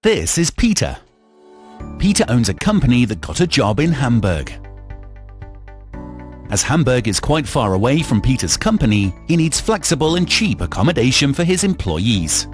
This is Peter. Peter owns a company that got a job in Hamburg. As Hamburg is quite far away from Peter's company, he needs flexible and cheap accommodation for his employees.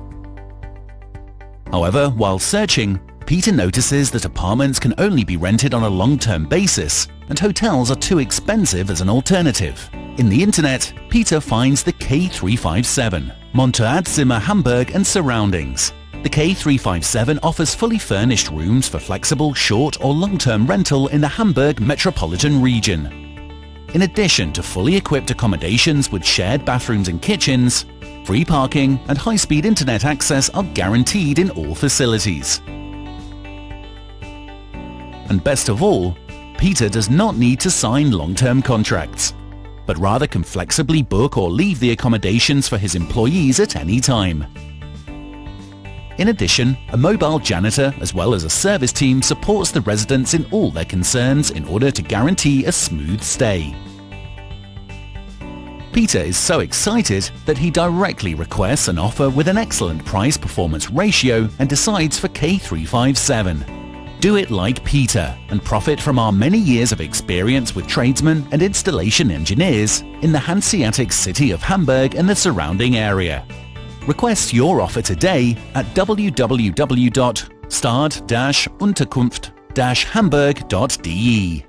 However, while searching, Peter notices that apartments can only be rented on a long-term basis, and hotels are too expensive as an alternative. In the internet, Peter finds the K357, Montagnadzimmer Hamburg and surroundings. The K357 offers fully furnished rooms for flexible short or long-term rental in the Hamburg metropolitan region. In addition to fully equipped accommodations with shared bathrooms and kitchens, free parking and high-speed internet access are guaranteed in all facilities. And best of all, Peter does not need to sign long-term contracts, but rather can flexibly book or leave the accommodations for his employees at any time. In addition, a mobile janitor as well as a service team supports the residents in all their concerns in order to guarantee a smooth stay. Peter is so excited that he directly requests an offer with an excellent price-performance ratio and decides for K357. Do it like Peter and profit from our many years of experience with tradesmen and installation engineers in the Hanseatic city of Hamburg and the surrounding area. Request your offer today at www.stad-unterkunft-hamburg.de.